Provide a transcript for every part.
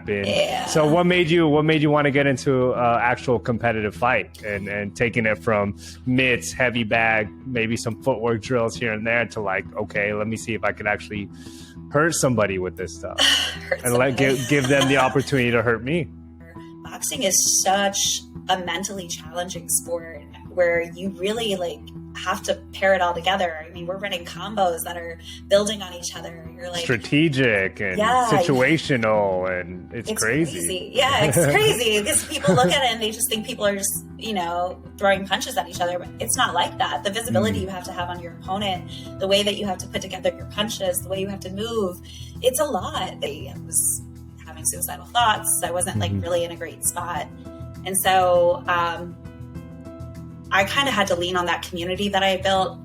happen. Yeah. So what made you want to get into actual competitive fight and taking it from mitts, heavy bag, maybe some footwork drills here and there to like, okay, let me see if I can actually hurt somebody with this stuff and give them the opportunity to hurt me. Boxing is such a mentally challenging sport where you really like have to pair it all together. I mean, we're running combos that are building on each other. You're like strategic and situational, and it's crazy. Yeah, it's crazy because people look at it and they just think people are just, throwing punches at each other. But it's not like that. The visibility you have to have on your opponent, the way that you have to put together your punches, the way you have to move, it's a lot. I was having suicidal thoughts. I wasn't like really in a great spot. And so I kind of had to lean on that community that I built.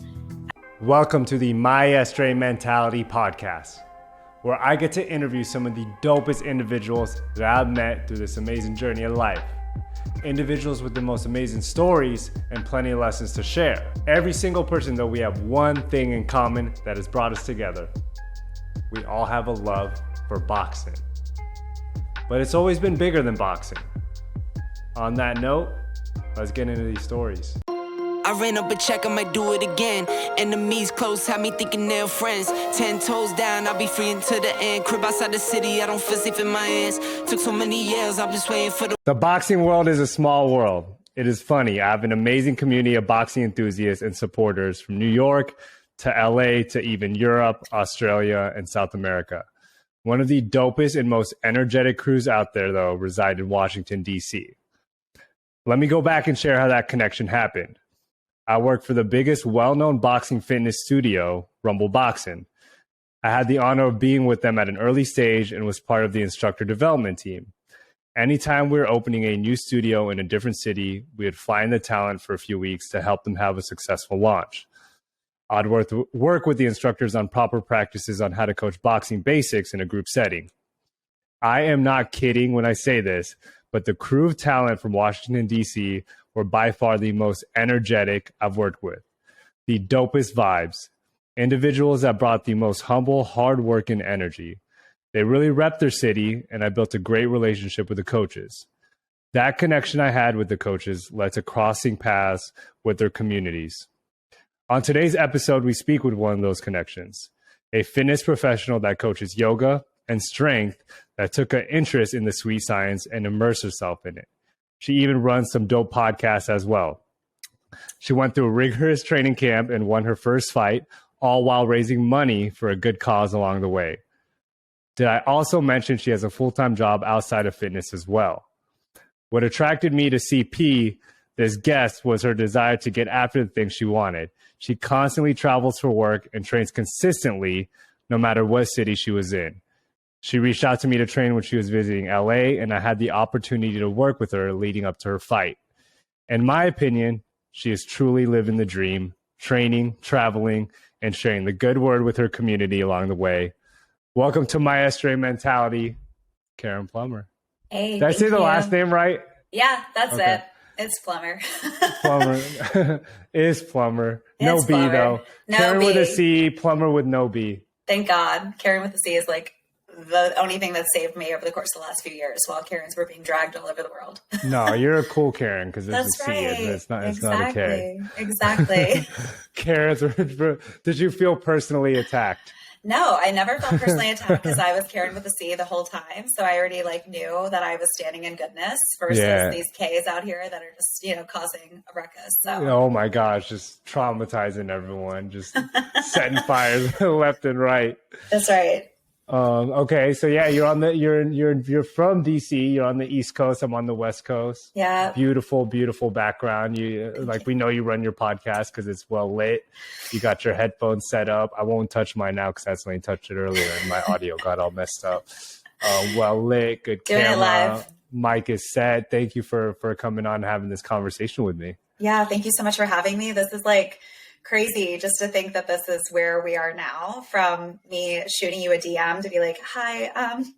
Welcome to the Maestre Mentality Podcast, where I get to interview some of the dopest individuals that I've met through this amazing journey of life. Individuals with the most amazing stories and plenty of lessons to share. Every single person, though, we have one thing in common that has brought us together. We all have a love for boxing. But it's always been bigger than boxing. On that note, let's get into these stories. I ran up a check, I might do it again. Enemies close, had me thinking they're friends. 10 toes down, I'll be free until the end. Crib outside the city, I don't feel safe in my hands. Took so many years, I'm just waiting for The boxing world is a small world. It is funny. I have an amazing community of boxing enthusiasts and supporters from New York to LA to even Europe, Australia, and South America. One of the dopest and most energetic crews out there, though, reside in Washington, D.C. Let me go back and share how that connection happened. I work for the biggest well-known boxing fitness studio, Rumble Boxing. I had the honor of being with them at an early stage and was part of the instructor development team. Anytime we were opening a new studio in a different city, we would find the talent for a few weeks to help them have a successful launch. I'd work with the instructors on proper practices on how to coach boxing basics in a group setting. I am not kidding when I say this, but the crew of talent from Washington, D.C. were by far the most energetic I've worked with. The dopest vibes. Individuals that brought the most humble, hard-working energy. They really repped their city, and I built a great relationship with the coaches. That connection I had with the coaches led to crossing paths with their communities. On today's episode, we speak with one of those connections, a fitness professional that coaches yoga and strength that took an interest in the sweet science and immersed herself in it. She even runs some dope podcasts as well. She went through a rigorous training camp and won her first fight, all while raising money for a good cause along the way. Did I also mention she has a full-time job outside of fitness as well? What attracted me to CP, this guest, was her desire to get after the things she wanted. She constantly travels for work and trains consistently, no matter what city she was in. She reached out to me to train when she was visiting LA, and I had the opportunity to work with her leading up to her fight. In my opinion, she is truly living the dream, training, traveling, and sharing the good word with her community along the way. Welcome to Maestre Mentality, Caren Plummer. Hey, did I say the last name right? Yeah, that's it. It's Plummer. Plummer. Is Plummer. No It's B, Plummer. though. No Caren B. with a C, Plummer with no B. Thank God. Caren with a C is like the only thing that saved me over the course of the last few years while Karens were being dragged all over the world. No, you're a cool Caren because it's That's a C. right. It's not a K. Exactly. Karen, did you feel personally attacked? No, I never felt personally attacked because I was Caren with a C the whole time. So I already knew that I was standing in goodness versus these Ks out here that are just, causing a ruckus. So. Oh my gosh, just traumatizing everyone, just setting fires left and right. That's right. Okay, so yeah, you're from DC. You're on the East Coast. I'm on the West Coast. Yeah. Beautiful, beautiful background. We know you run your podcast because it's well lit. You got your headphones set up. I won't touch mine now because I accidentally touched it earlier and my audio got all messed up. Well lit, good Doing camera. It live. Mic is set. Thank you for coming on and having this conversation with me. Yeah, thank you so much for having me. This is crazy just to think that this is where we are now, from me shooting you a DM to be like, hi,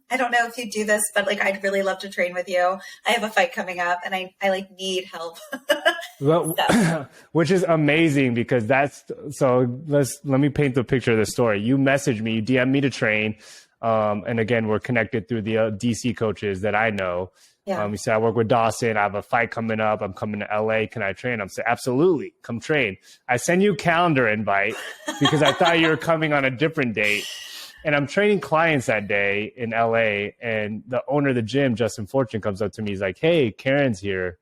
I don't know if you do this, but I'd really love to train with you. I have a fight coming up and I need help. Well, which is amazing because let me paint the picture of the story. You messaged me, you DM me to train. And again, we're connected through the DC coaches that I know. Yeah. You say, I work with Dawson. I have a fight coming up. I'm coming to LA. Can I train? I'm saying, absolutely. Come train. I send you a calendar invite because I thought you were coming on a different date. And I'm training clients that day in LA. And the owner of the gym, Justin Fortune, comes up to me. He's like, hey, Karen's here.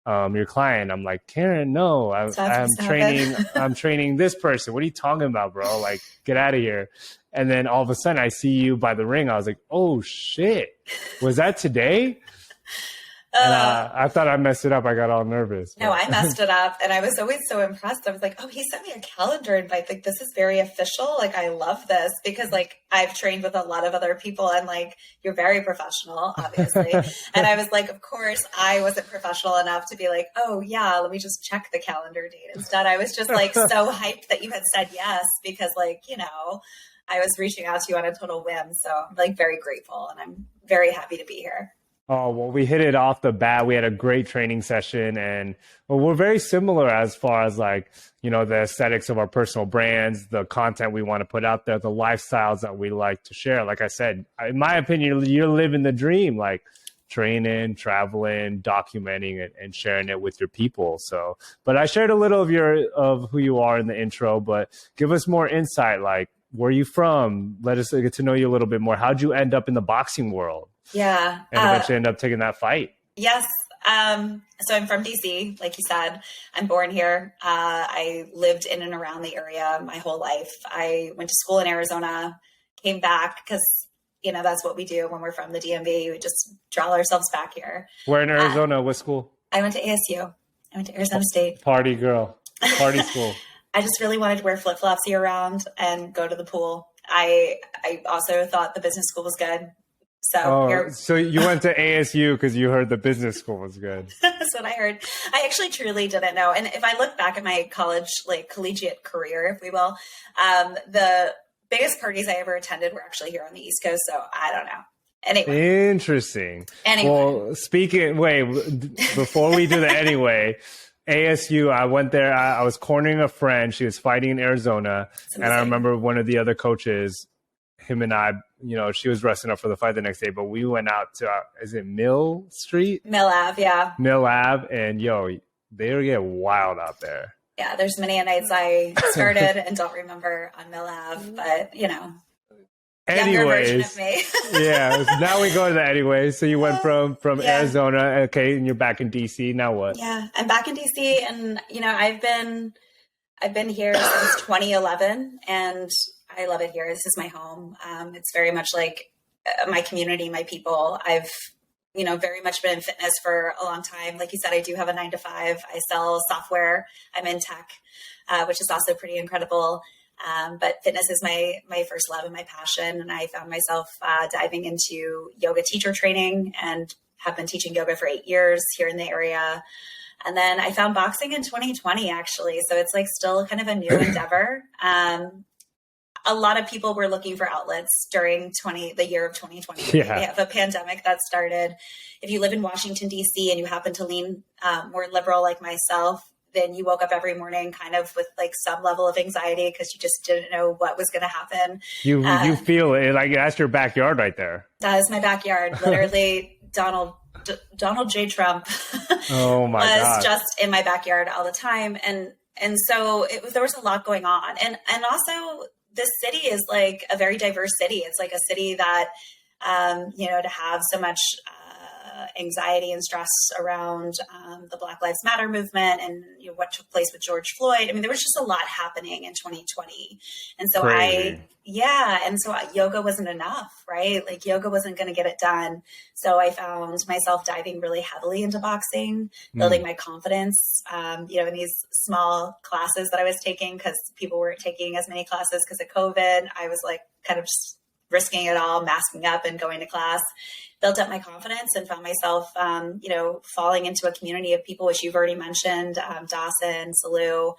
Your client. I'm like, Caren, no, I'm training this person. What are you talking about, bro? Like, get out of here. And then all of a sudden I see you by the ring. I was like, oh shit, was that today? And I thought I messed it up. I got all nervous. No, I messed it up. And I was always so impressed. I was like, oh, he sent me a calendar invite. Like, this is very official. Like, I love this because like I've trained with a lot of other people and like, you're very professional, obviously. And I was like, of course, I wasn't professional enough to be like, oh yeah, let me just check the calendar date. Instead, I was just like so hyped that you had said yes because like, you know, I was reaching out to you on a total whim. So I'm like very grateful and I'm very happy to be here. Oh, well, we hit it off the bat. We had a great training session and we're very similar as far as like, you know, the aesthetics of our personal brands, the content we want to put out there, the lifestyles that we like to share. Like I said, in my opinion, you're living the dream, like training, traveling, documenting it and sharing it with your people. So, but I shared a little of who you are in the intro, but give us more insight. Like, where are you from? Let us get to know you a little bit more. How'd you end up in the boxing world? Yeah. And eventually end up taking that fight. Yes. So I'm from DC, like you said. I'm born here. I lived in and around the area my whole life. I went to school in Arizona, came back because, you know, that's what we do when we're from the DMV. We just draw ourselves back here. Where in Arizona? What school? I went to ASU. I went to Arizona State. Party girl. Party school. I just really wanted to wear flip-flops year round and go to the pool. I also thought the business school was good. So you went to ASU because you heard the business school was good. That's what I heard. I actually truly didn't know. And if I look back at my collegiate career, if we will, the biggest parties I ever attended were actually here on the East Coast. So I don't know. Anyway. Interesting. Anyway. Well, before we do that anyway, ASU, I went there. I was cornering a friend. She was fighting in Arizona. And I remember one of the other coaches, him and I, you know, she was resting up for the fight the next day, but we went out to, is it Mill Street? Mill Ave, yeah. Mill Ave. And they get wild out there. Yeah, there's many nights I started and don't remember on Mill Ave, but, you know. Anyways, yeah. Now we go to that anyway. So you went from Arizona, okay, and you're back in DC. Now what? Yeah, I'm back in DC, and you know I've been here since 2011, and I love it here. This is my home. It's very much like my community, my people. I've very much been in fitness for a long time. Like you said, I do have a 9-to-5. I sell software. I'm in tech, which is also pretty incredible. But fitness is my first love and my passion. And I found myself diving into yoga teacher training and have been teaching yoga for 8 years here in the area. And then I found boxing in 2020, actually. So it's like still kind of a new endeavor. A lot of people were looking for outlets during the year of 2020. Yeah. We have a pandemic that started. If you live in Washington, D.C. and you happen to lean more liberal like myself, then you woke up every morning kind of with like some level of anxiety because you just didn't know what was going to happen. You feel it, like that's your backyard right there. That is my backyard. Literally, Donald J. Trump oh my was God. Just in my backyard all the time. And so there was a lot going on. And also this city is like a very diverse city. It's like a city that, to have so much anxiety and stress around the Black Lives Matter movement and what took place with George Floyd. I mean, there was just a lot happening in 2020. And so yoga wasn't enough, right? Like yoga wasn't going to get it done. So I found myself diving really heavily into boxing, building my confidence, in these small classes that I was taking because people weren't taking as many classes because of COVID. I was like kind of just risking it all, masking up and going to class, built up my confidence and found myself, falling into a community of people, which you've already mentioned, Dawson, Salu.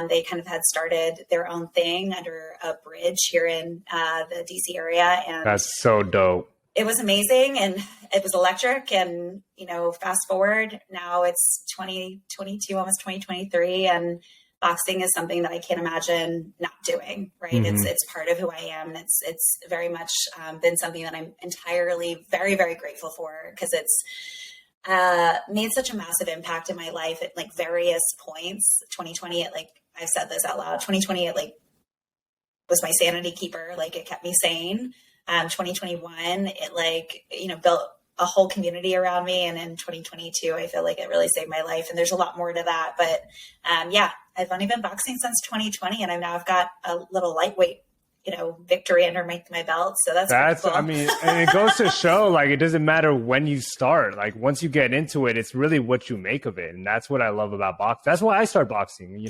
They kind of had started their own thing under a bridge here in the DC area. And that's so dope. It was amazing and it was electric. And, fast forward, now it's 2022, almost 2023. And boxing is something that I can't imagine not doing, right? It's part of who I am. And it's very much been something that I'm entirely very, very grateful for, because it's made such a massive impact in my life at like various points. 2020, I've said this out loud, 2020, it was my sanity keeper. Like, it kept me sane. 2021, it built a whole community around me. And in 2022, I feel like it really saved my life. And there's a lot more to that. But I've only been boxing since 2020, and I've got a little lightweight, victory under my belt. So that's cool. I mean, and it goes to show, like, it doesn't matter when you start. Like, once you get into it, it's really what you make of it. And that's what I love about boxing. That's why I started boxing.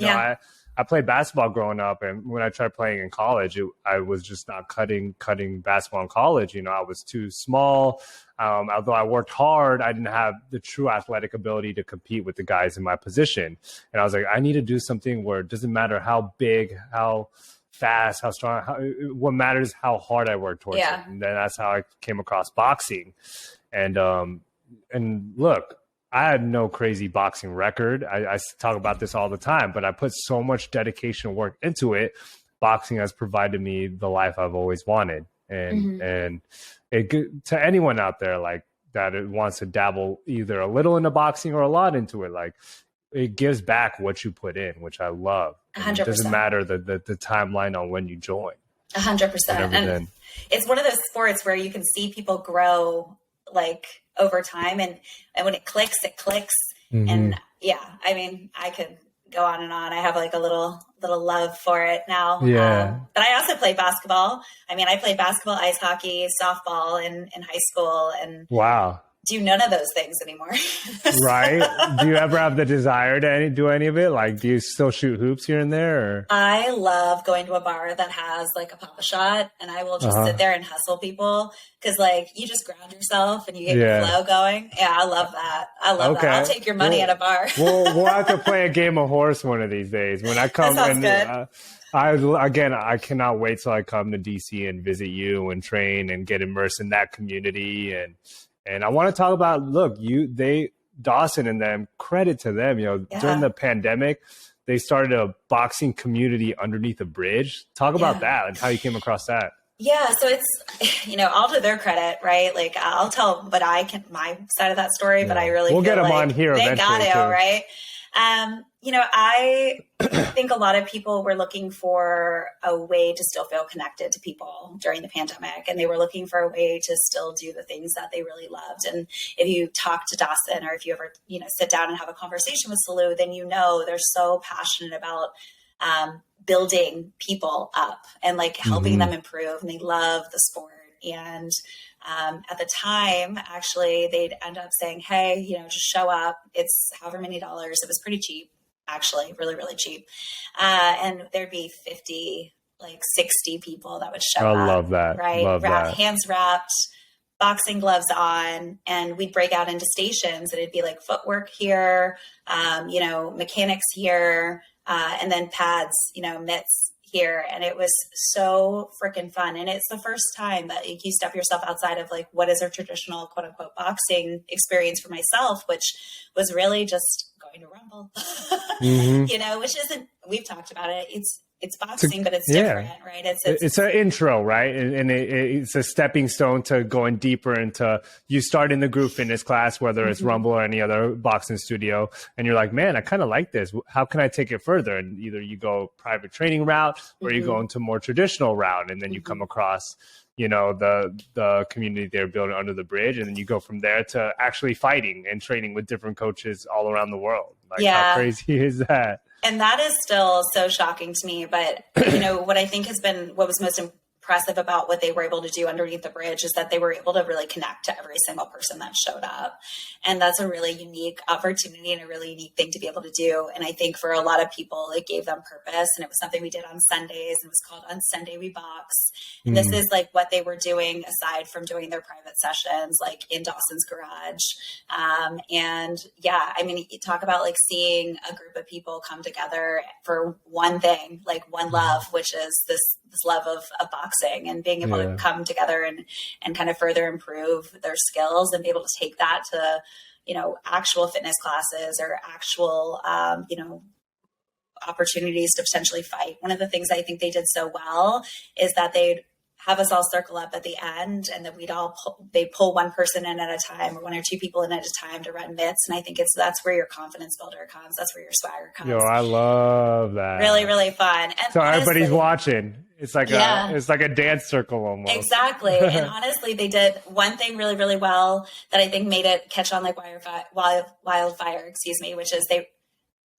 I played basketball growing up, and when I tried playing in college, I was just not cutting basketball in college. I was too small. Although I worked hard, I didn't have the true athletic ability to compete with the guys in my position. And I was like, I need to do something where it doesn't matter how big, how fast, how strong, what matters is how hard I work towards it. And then that's how I came across boxing. And look, I had no crazy boxing record. I talk about this all the time, but I put so much dedication and work into it. Boxing has provided me the life I've always wanted. And it, to anyone out there like that, it wants to dabble either a little into boxing or a lot into it, like, it gives back what you put in, which I love. 100%. It doesn't matter the timeline on when you join. 100%. And it's one of those sports where you can see people grow over time, and when it clicks, And I could go on and on. I have a little love for it now. But I also play basketball. I played basketball, ice hockey, softball in high school, and wow. Do none of those things anymore. Right? Do you ever have the desire to do any of it? Like, do you still shoot hoops here and there? Or? I love going to a bar that has a Papa Shot, and I will just sit there and hustle people, because you just ground yourself and you get your flow going. Yeah, I love that. That. I'll take your money at a bar. We'll have to play a game of horse one of these days when I come. That sounds good. I cannot wait till I come to DC and visit you and train and get immersed in that community. And I want to talk about, Dawson and them, credit to them, during the pandemic, they started a boxing community underneath a bridge. Talk about that and how you came across that. Yeah. So it's, all to their credit, right? I'll tell my side of that story, but I really we'll get them on here they eventually. Got it, too. right? I think a lot of people were looking for a way to still feel connected to people during the pandemic, and they were looking for a way to still do the things that they really loved. And if you talk to Dawson, or if you ever, sit down and have a conversation with Salou, then they're so passionate about building people up and helping them improve, and they love the sport. And at the time, actually, they'd end up saying, hey, just show up. It's however many dollars. It was pretty cheap, actually, really, really cheap. And there'd be 50, 60 people that would show up. I love that. Right? Love that. Hands wrapped, boxing gloves on, and we'd break out into stations, and it'd be footwork here, mechanics here, and then pads, mitts here. And it was so freaking fun. And it's the first time that you step yourself outside of what is a traditional quote unquote boxing experience for myself, which was really just going to Rumble, which isn't, we've talked about it. It's boxing, but it's different, right? It's an intro, right? And it's a stepping stone to going deeper into, you start in the group fitness class, whether it's Rumble or any other boxing studio, and you're like, man, I kind of like this. How can I take it further? And either you go private training route, or you go into more traditional route, and then you come across, the community they're building under the bridge, and then you go from there to actually fighting and training with different coaches all around the world. How crazy is that? And that is still so shocking to me. But, what I think what was most impressive about what they were able to do underneath the bridge is that they were able to really connect to every single person that showed up. And that's a really unique opportunity and a really unique thing to be able to do. And I think for a lot of people, it gave them purpose. And it was something we did on Sundays, and it was called On Sunday We Box. And this is what they were doing aside from doing their private sessions, in Dawson's garage. You talk about seeing a group of people come together for one thing, one love, which is this love of boxing, and being able to come together and kind of further improve their skills and be able to take that to, actual fitness classes or actual, opportunities to potentially fight. One of the things I think they did so well is that they'd have us all circle up at the end, and then they pull one person in at a time, or one or two people in at a time to run mitts. And I think that's where your confidence builder comes. That's where your swagger comes. Yo, I love that. Really, really fun. And so honestly, everybody's watching. It's like a dance circle almost. Exactly. And honestly, they did one thing really, really well that I think made it catch on like wildfire, which is they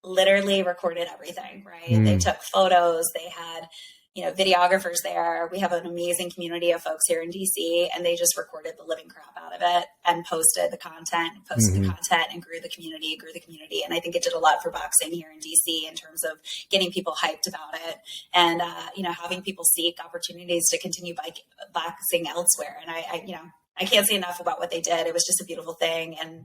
literally recorded everything, right? They took photos, they had, videographers there. We have an amazing community of folks here in DC, and they just recorded the living crap out of it and posted the content and grew the community. And I think it did a lot for boxing here in DC in terms of getting people hyped about it and, having people seek opportunities to continue boxing elsewhere. And I can't say enough about what they did. It was just a beautiful thing. And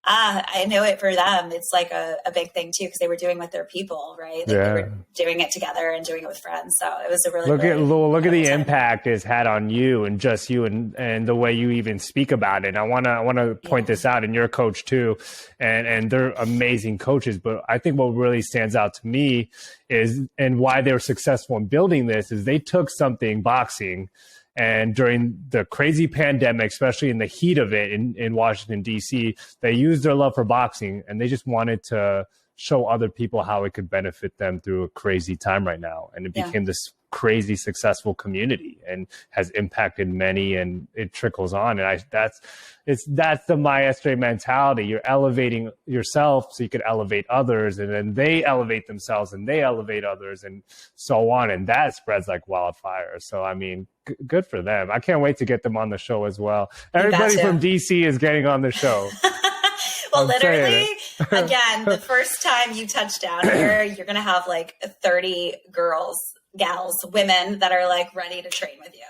I know it for them. It's like a big thing too, because they were doing it with their people, right? They were doing it together and doing it with friends. So it was a really look at the impact it's had on you and just you and the way you even speak about it. And I want to point this out, and you're a coach too, and they're amazing coaches. But I think what really stands out to me is, and why they were successful in building this, is they took something, boxing. And during the crazy pandemic, especially in the heat of it in Washington, D.C., they used their love for boxing, and they just wanted to show other people how it could benefit them through a crazy time right now. And it became this crazy successful community and has impacted many, and it trickles on. And that's the Maestre mentality. You're elevating yourself so you could elevate others, and then they elevate themselves and they elevate others, and so on. And that spreads like wildfire. So, I mean, good for them. I can't wait to get them on the show as well. Everybody from DC is getting on the show. Well, literally, again, the first time you touch down here, you're going to have like 30 gals, women that are like ready to train with you.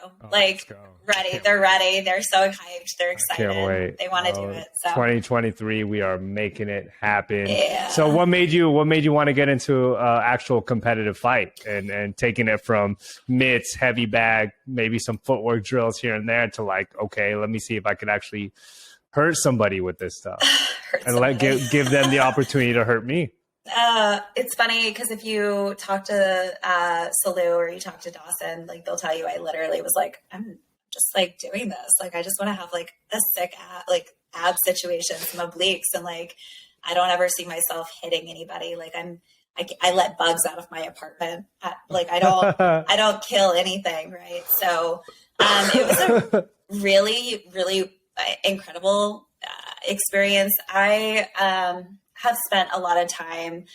Ready. They're ready. They're so hyped. They're excited. Can't wait. They want to do it. So 2023, we are making it happen. Yeah. So what made you want to get into actual competitive fight and taking it from mitts, heavy bag, maybe some footwork drills here and there to like, okay, let me see if I can actually hurt somebody with this stuff and give them the opportunity to hurt me. It's funny because if you talk to Salu or you talk to Dawson, like they'll tell you I literally was like, I'm just like doing this. Like I just want to have like a sick ab situation, some obliques, and like I don't ever see myself hitting anybody. Like I let bugs out of my apartment. Like I don't kill anything, right? So it was a really, really incredible experience. I have spent a lot of time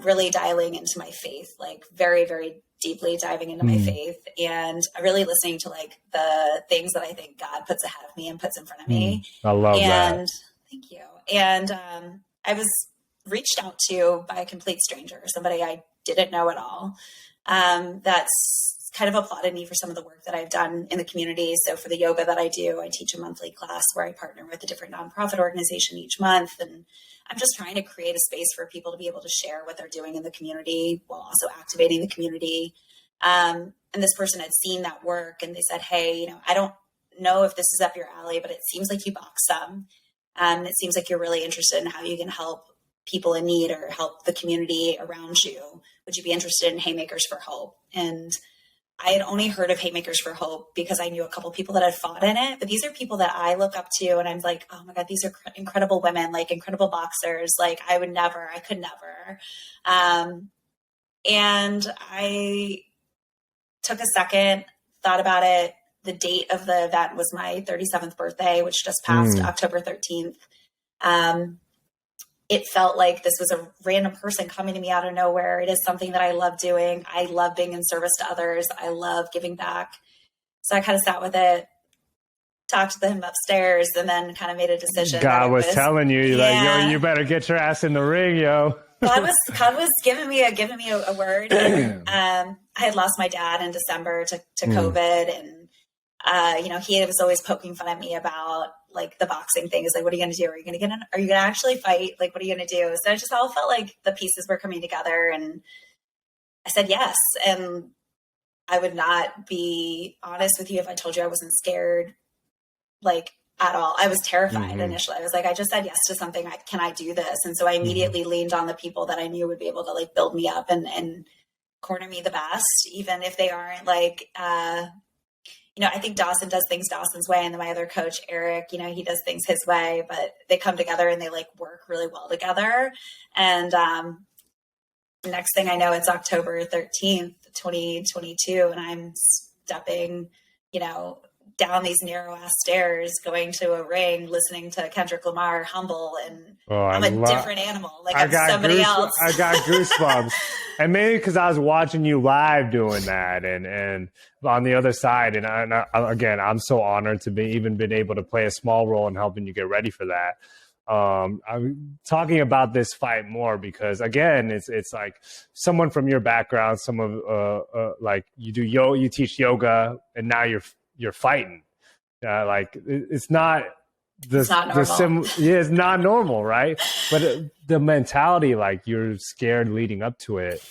really dialing into my faith, like very, very deeply diving into my faith, and really listening to like the things that I think God puts ahead of me and puts in front of me. I love that. Thank you. And I was reached out to by a complete stranger, somebody I didn't know at all. That's kind of applauded me for some of the work that I've done in the community. So for the yoga that I do, I teach a monthly class where I partner with a different nonprofit organization each month. And I'm just trying to create a space for people to be able to share what they're doing in the community while also activating the community. And this person had seen that work and they said, hey, I don't know if this is up your alley, but it seems like you box some. And it seems like you're really interested in how you can help people in need or help the community around you. Would you be interested in Haymakers for Hope? And I had only heard of Haymakers for Hope because I knew a couple people that had fought in it, but these are people that I look up to and I'm like, oh my God, these are incredible women, like incredible boxers. Like I could never. And I took a second, thought about it. The date of the event was my 37th birthday, which just passed October 13th. It felt like this was a random person coming to me out of nowhere. It is something that I love doing. I love being in service to others. I love giving back. So I kind of sat with it, talked to them upstairs, and then kind of made a decision. God was telling you, like, yo, you better get your ass in the ring, yo. God was giving me a word. I had lost my dad in December to COVID, and he was always poking fun at me about like the boxing thing. Is like, what are you going to do? Are you going to actually fight? Like, what are you going to do? So I just all felt like the pieces were coming together, and I said yes. And I would not be honest with you if I told you I wasn't scared. Like at all. I was terrified initially. I was like, I just said yes to something. Can I do this? And so I immediately leaned on the people that I knew would be able to like build me up and corner me the best, even if they aren't like, I think Dawson does things Dawson's way. And then my other coach, Eric, he does things his way, but they come together and they like work really well together. And next thing I know, it's October 13th, 2022. And I'm stepping, down these narrow ass stairs, going to a ring, listening to Kendrick Lamar, Humble, and I'm a different animal. Like I'm somebody else. I got goosebumps. And maybe because I was watching you live doing that and on the other side. And again, I'm so honored to be even been able to play a small role in helping you get ready for that. I'm talking about this fight more because again, it's like someone from your background, some of like you teach yoga and now you're fighting. It's not it's not normal. It's not normal, right? But the mentality, like you're scared leading up to it.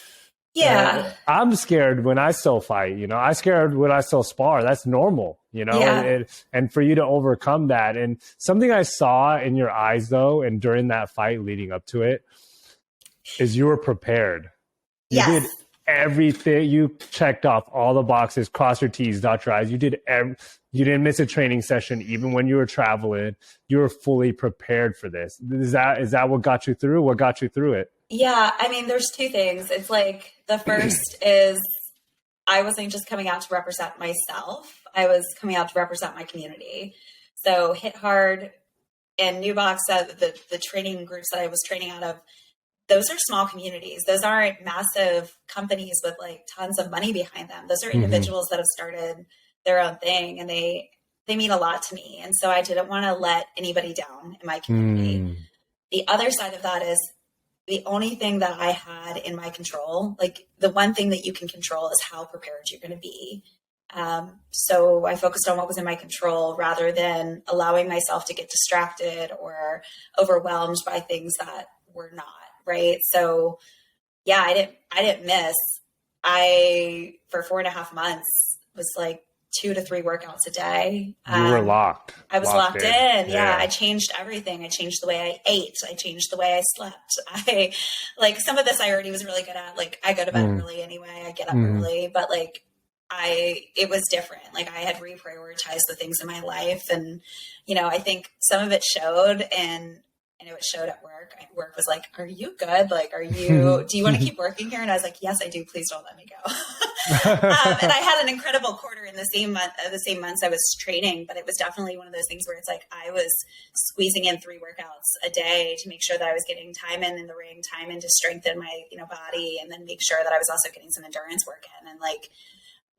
Yeah. I'm scared when I still fight, I'm scared when I still spar. That's normal, Yeah. And for you to overcome that. And something I saw in your eyes though, and during that fight leading up to it, is you were prepared. You Yes. did everything. You checked off all the boxes, cross your T's, dot your I's. You didn't miss a training session, even when you were traveling. You were fully prepared for this. Is that what got you through? What got you through it? Yeah. I mean, there's two things. It's like the first is I wasn't just coming out to represent myself. I was coming out to represent my community. So Hit Hard and New Box, the training groups that I was training out of, those are small communities. Those aren't massive companies with like tons of money behind them. Those are individuals that have started their own thing, and they mean a lot to me. And so I didn't want to let anybody down in my community. The other side of that is the only thing that I had in my control, like the one thing that you can control is how prepared you're going to be. So I focused on what was in my control rather than allowing myself to get distracted or overwhelmed by things that were not. Right. So yeah, I didn't miss. For 4.5 months was like 2 to 3 workouts a day. You were locked. I was locked in. Yeah. I changed everything. I changed the way I ate. I changed the way I slept. Some of this I already was really good at. Like I go to bed early anyway. I get up early, but like it was different. Like I had reprioritized the things in my life. And, I think some of it showed and it showed at work. Work was like, are you good? Like, do you want to keep working here? And I was like, yes, I do. Please don't let me go. And I had an incredible quarter in the same months I was training, but it was definitely one of those things where it's like, I was squeezing in 3 workouts a day to make sure that I was getting time in the ring, time in to strengthen my, body, and then make sure that I was also getting some endurance work in. And like,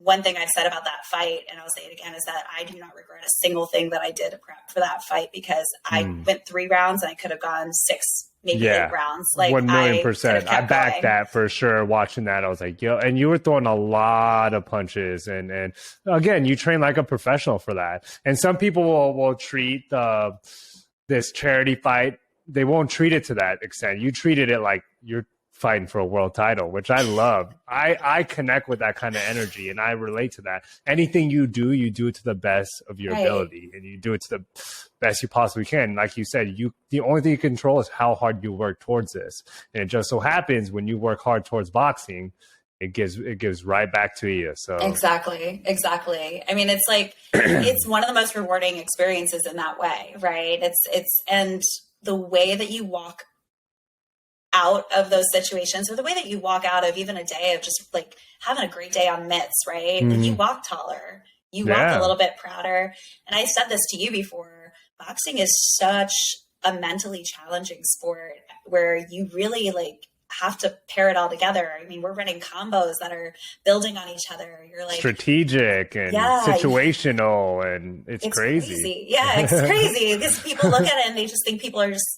one thing I've said about that fight, and I'll say it again, is that I do not regret a single thing that I did to prep for that fight because I went 3 rounds and I could have gone 6, maybe 8 rounds. Like 1,000,000%. I backed that for sure. Watching that, I was like, yo, and you were throwing a lot of punches. And again, you train like a professional for that. And some people will treat this charity fight, they won't treat it to that extent. You treated it like you're fighting for a world title, which I love. I connect with that kind of energy and I relate to that. Anything you do it to the best of your ability, and you do it to the best you possibly can. Like you said, the only thing you control is how hard you work towards this. And it just so happens when you work hard towards boxing, it gives right back to you. So Exactly. I mean, it's like, it's one of the most rewarding experiences in that way, right? And the way that you walk out of those situations, or the way that you walk out of even a day of just like having a great day on mitts, right? Like you walk taller, you walk a little bit prouder. And I said this to you before, boxing is such a mentally challenging sport where you really like have to pair it all together. I mean, we're running combos that are building on each other. You're like strategic and situational, and it's crazy. Yeah, it's crazy because people look at it and they just think people are just,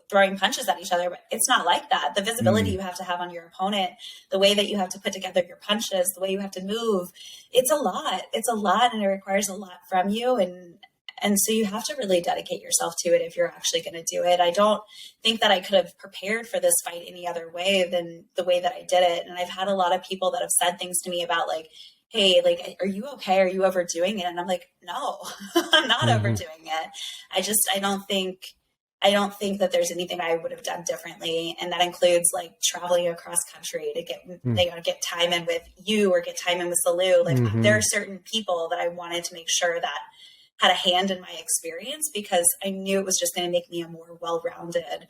throwing punches at each other, but it's not like that. The visibility you have to have on your opponent, the way that you have to put together your punches, the way you have to move, it's a lot. It's a lot, and it requires a lot from you. And so you have to really dedicate yourself to it if you're actually going to do it. I don't think that I could have prepared for this fight any other way than the way that I did it. And I've had a lot of people that have said things to me about like, hey, like, are you okay? Are you overdoing it? And I'm like, no, I'm not overdoing it. I don't think that there's anything I would have done differently. And that includes like traveling across country to get time in with you or get time in with Salu. Like there are certain people that I wanted to make sure that had a hand in my experience, because I knew it was just going to make me a more well-rounded,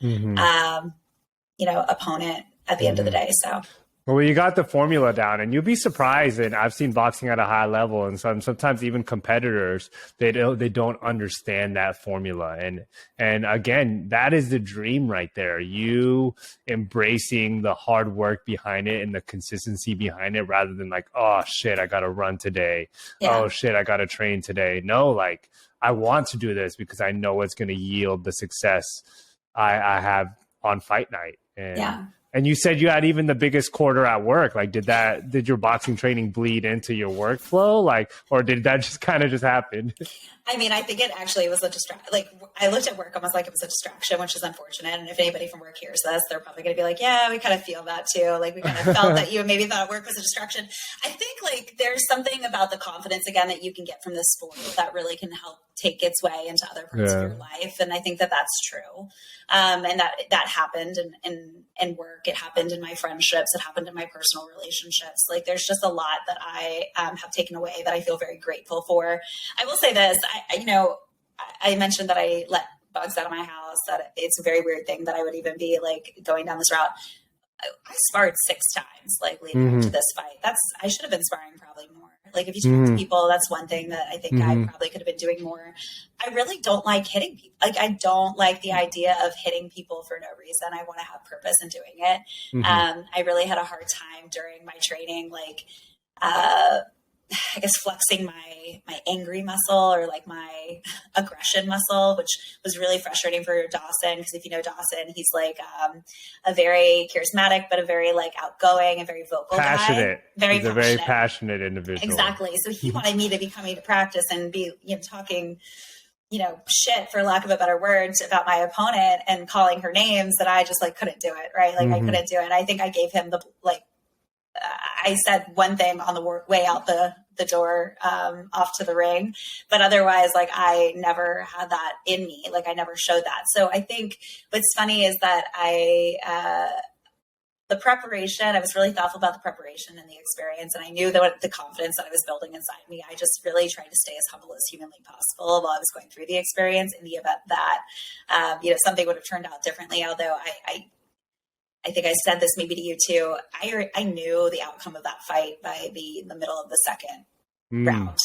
opponent at the end of the day. So. Well, you got the formula down, and you'll be surprised. And I've seen boxing at a high level, and sometimes even competitors, they don't understand that formula. And again, that is the dream right there. You embracing the hard work behind it and the consistency behind it, rather than like, oh shit, I got to run today. Yeah. Oh shit, I got to train today. No, like I want to do this because I know it's going to yield the success I have on fight night. And you said you had even the biggest quarter at work. Like, did your boxing training bleed into your workflow? Like, or did that just kind of just happen? I mean, I think it actually was a distraction. Like, I looked at work almost like it was a distraction, which is unfortunate. And if anybody from work hears this, they're probably going to be like, yeah, we kind of feel that too. Like, we kind of felt that you maybe thought work was a distraction. I think like there's something about the confidence again that you can get from this sport that really can help take its way into other parts of your life. And I think that that's true. And that happened in work. It happened in my friendships. It happened in my personal relationships. Like there's just a lot that I have taken away that I feel very grateful for. I will say this, I mentioned that I let bugs out of my house, that it's a very weird thing that I would even be like going down this route. I sparred 6 times, like leading up to this fight. I should have been sparring probably more. Like if you talk to people, that's one thing that I think I probably could have been doing more. I really don't like hitting people. Like I don't like the idea of hitting people for no reason. I want to have purpose in doing it. I really had a hard time during my training, like, I guess flexing my angry muscle or like my aggression muscle, which was really frustrating for Dawson. Because if you know Dawson, he's like a very charismatic, but a very like outgoing and very vocal passionate. Guy. He's a very passionate individual. Exactly. So he wanted me to be coming to practice and be, talking, shit, for lack of a better word, about my opponent and calling her names that I just like couldn't do it. Right. Like I couldn't do it. I think I gave him I said one thing on the way out the door, off to the ring, but otherwise, like I never had that in me. Like I never showed that. So I think what's funny is that the preparation, I was really thoughtful about the preparation and the experience. And I knew that the confidence that I was building inside me, I just really tried to stay as humble as humanly possible while I was going through the experience, in the event that, something would have turned out differently. Although I think I said this maybe to you too. I knew the outcome of that fight by the middle of the second round.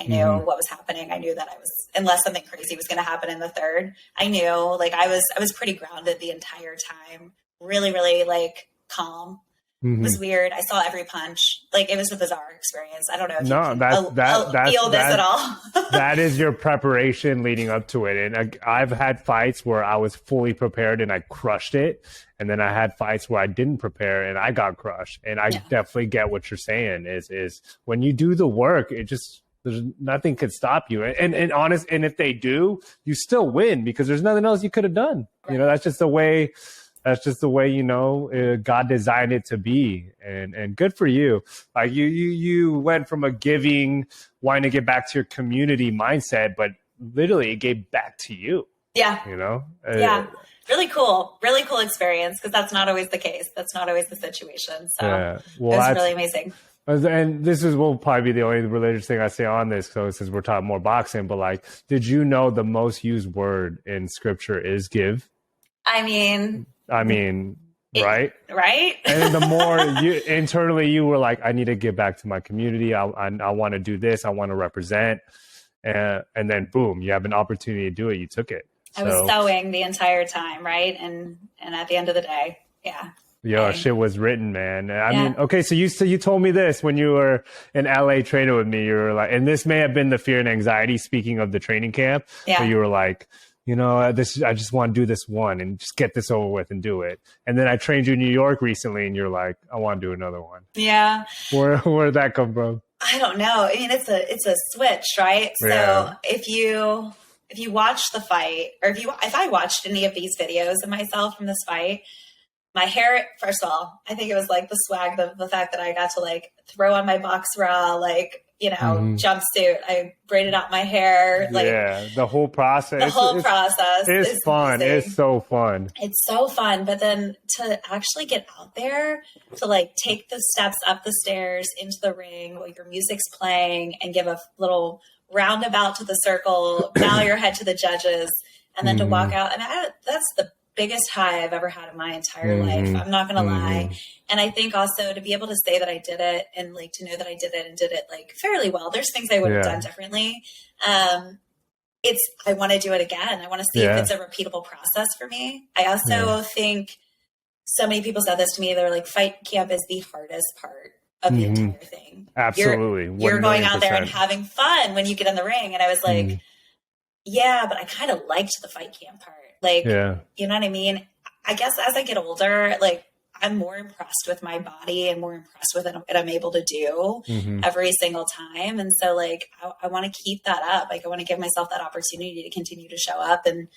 I knew what was happening. I knew that unless something crazy was going to happen in the third, I knew like I was pretty grounded the entire time. Really, really like calm. It was weird. I saw every punch. Like it was a bizarre experience. I don't know if you feel this at all. That is your preparation leading up to it. And I've had fights where I was fully prepared and I crushed it. And then I had fights where I didn't prepare and I got crushed. And I definitely get what you're saying is when you do the work, there's nothing could stop you. And if they do, you still win because there's nothing else you could have done. Right. That's just the way God designed it to be, and good for you. Like you went from a giving, wanting to get back to your community mindset, but literally it gave back to you. Yeah. Really cool experience, because that's not always the case. That's not always the situation. So it was really amazing. And this will probably be the only religious thing I say on this, so since we're talking more boxing, but like, did you know the most used word in scripture is give? I mean, right? Right. And the more internally you were like, I need to give back to my community. I want to do this. I want to represent. And then boom, you have an opportunity to do it. You took it. I was sewing the entire time. Right. And at the end of the day, shit was written, man. I mean, okay. So you told me this when you were in LA training with me, you were like, and this may have been the fear and anxiety, speaking of the training camp. Yeah. So you were like, I just want to do this one and just get this over with and do it. And then I trained you in New York recently and you're like, I want to do another one. Yeah. Where did that come from? I don't know. I mean, it's a switch, right? Yeah. So if you watch the fight, or if I watched any of these videos of myself from this fight, my hair, first of all, I think it was like the swag, the fact that I got to like throw on my box bra, like, you know, jumpsuit. I braided out my hair. Like, yeah, the whole process. The whole process is fun. Amazing. It's so fun. It's so fun. But then to actually get out there, to like take the steps up the stairs into the ring while your music's playing and give a little roundabout to the circle, bow your head to the judges, and then to walk out. And that's the biggest high I've ever had in my entire life. I'm not going to lie. And I think also to be able to say that I did it and like to know that I did it and did it like fairly well. There's things I would have done differently. I want to do it again. I want to see if it's a repeatable process for me. I also think so many people said this to me. They're like, fight camp is the hardest part of the entire thing. Absolutely. You're going out there and having fun when you get in the ring. And I was like, yeah, but I kind of liked the fight camp part. Like, you know what I mean? I guess as I get older, like I'm more impressed with my body and more impressed with what I'm able to do every single time. And so like, I want to keep that up. Like I want to give myself that opportunity to continue to show up. And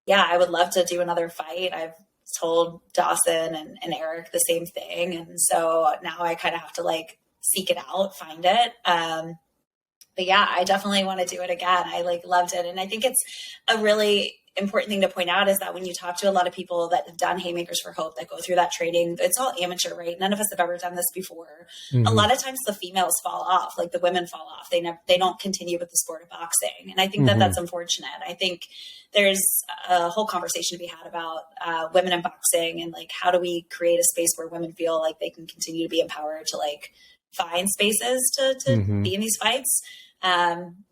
yeah, I would love to do another fight. I've told Dawson and Eric the same thing. And so now I kind of have to like seek it out, find it. But yeah, I definitely want to do it again. I like loved it. And I think it's a really important thing to point out is that when you talk to a lot of people that have done Haymakers for Hope, that go through that training, it's all amateur, right? None of us have ever done this before. A lot of times the females fall off, like the women fall off. They don't continue with the sport of boxing. And I think that that's unfortunate. I think there's a whole conversation to be had about women in boxing and like, how do we create a space where women feel like they can continue to be empowered to like find spaces to be in these fights.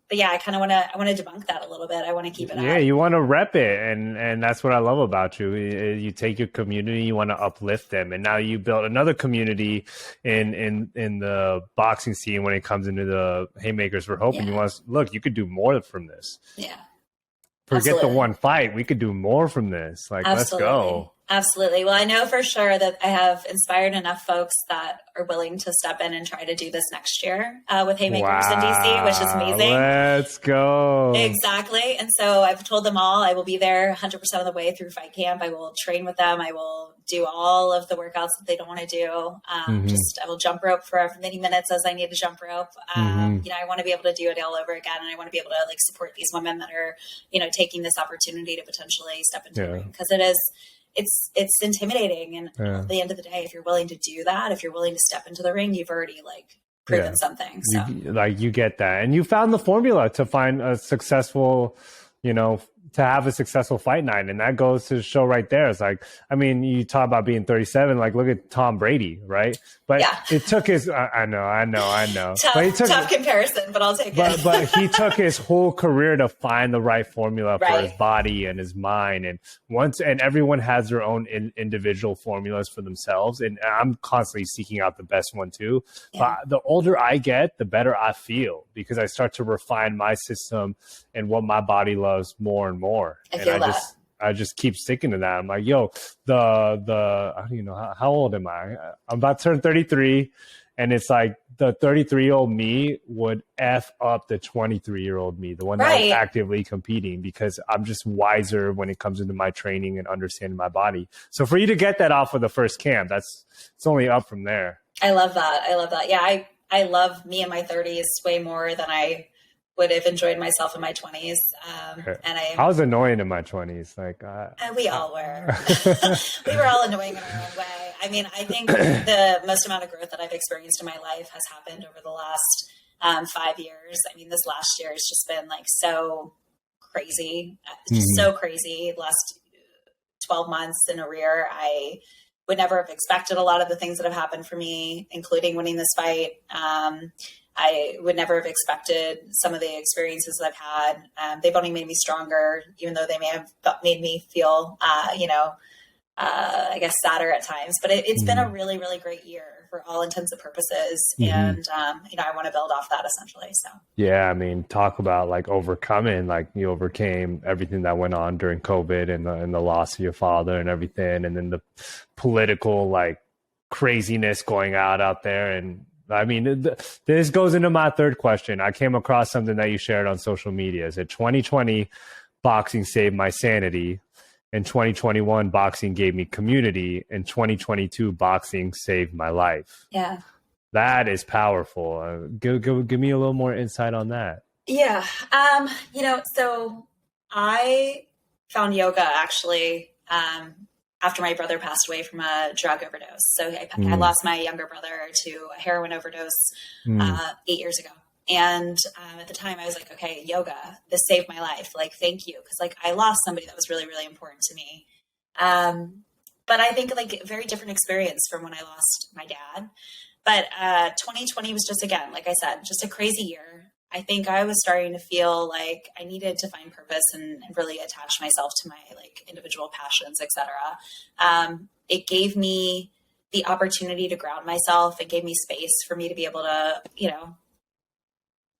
But yeah, I want to debunk that a little bit. I want to keep it up. Yeah, you want to rep it. And that's what I love about you. You take your community, you want to uplift them. And now you built another community in the boxing scene when it comes into the Haymakers for Hope. And you want to look, you could do more from this. Yeah. Forget the one fight. We could do more from this. Like, let's go. Absolutely. Well, I know for sure that I have inspired enough folks that are willing to step in and try to do this next year with Haymakers in DC, which is amazing. Let's go. Exactly. And so I've told them all I will be there 100% of the way through fight camp. I will train with them. I will do all of the workouts that they don't want to do. I will jump rope for as many minutes as I need to jump rope. You know, I want to be able to do it all over again. And I want to be able to like support these women that are, you know, taking this opportunity to potentially step into the ring, because it's intimidating. And at the end of the day, if you're willing to do that, if you're willing to step into the ring, you've already like proven something. So you get that. And you found the formula to find a successful, you know, to have a successful fight night. And that goes to show right there. It's like, I mean, you talk about being 37, like look at Tom Brady, right? But it took his, I know. Tough comparison, but I'll take it. But he took his whole career to find the right formula for his body and his mind. And everyone has their own individual formulas for themselves. And I'm constantly seeking out the best one too. But the older I get, the better I feel, because I start to refine my system and what my body loves more and more. I just keep sticking to that. I'm like, yo, I don't even know how old am I? I'm about to turn 33, and it's like the 33-year-old me would F up the 23-year-old me, the one that was actively competing, because I'm just wiser when it comes into my training and understanding my body. So for you to get that off of the first camp, it's only up from there. I love that. Yeah, I love me in my 30s way more than I would have enjoyed myself in my 20s. And I was annoying in my 20s. Like we all were. We were all annoying in our own way. I mean, I think the most amount of growth that I've experienced in my life has happened over the last 5 years. I mean, this last year has just been like so crazy. Just so crazy. Last 12 months in a rear, I would never have expected a lot of the things that have happened for me, including winning this fight. I would never have expected some of the experiences that I've had. They've only made me stronger, even though they may have made me feel, I guess sadder at times. But it's been a really, really great year for all intents and purposes. And, I want to build off that essentially. So, yeah, I mean, talk about like overcoming, like you overcame everything that went on during COVID and the loss of your father and everything. And then the political like craziness going out there. And I mean, this goes into my third question. I came across something that you shared on social media. Is it 2020 boxing saved my sanity? In 2021, boxing gave me community. In 2022, boxing saved my life. Yeah. That is powerful. Give me a little more insight on that. Yeah. So I found yoga actually after my brother passed away from a drug overdose. So I lost my younger brother to a heroin overdose 8 years ago. And at the time I was like, okay, yoga, this saved my life. Like, thank you. Cause like I lost somebody that was really, really important to me. But I think like a very different experience from when I lost my dad. But 2020 was just, again, like I said, just a crazy year. I think I was starting to feel like I needed to find purpose and really attach myself to my like individual passions, etc. It gave me the opportunity to ground myself. It gave me space for me to be able to,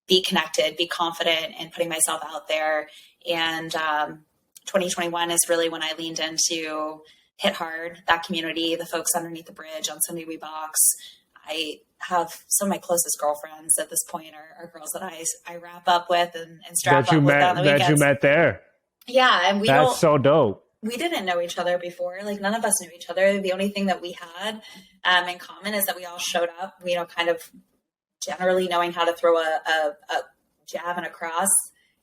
be connected, be confident in putting myself out there. And 2021 is really when I leaned into Hit Hard, that community, the folks underneath the bridge on Sunday We Box. I have some of my closest girlfriends at this point are girls that I wrap up with and strap up with on the weekends. That you met there. Yeah. And that's so dope. We didn't know each other before. Like none of us knew each other. The only thing that we had in common is that we all showed up, kind of generally knowing how to throw a jab and a cross,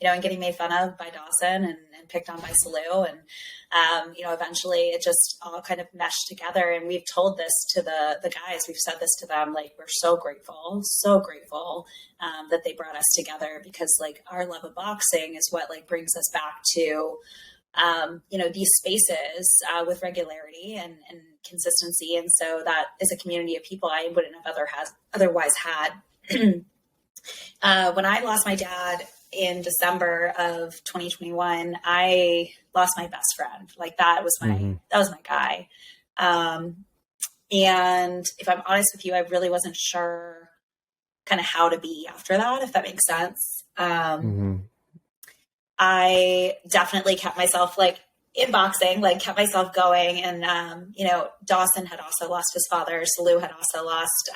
and getting made fun of by Dawson and picked on by Salu. And, eventually it just all kind of meshed together. And we've told this to the guys, we've said this to them, like, we're so grateful that they brought us together, because like our love of boxing is what like brings us back to, these spaces with regularity and consistency. And so that is a community of people I wouldn't have otherwise had. When I lost my dad in December of 2021, I lost my best friend. Like that was my guy. And if I'm honest with you, I really wasn't sure kind of how to be after that, if that makes sense. I definitely kept myself like in boxing, like kept myself going. And, Dawson had also lost his father. Salu had also lost,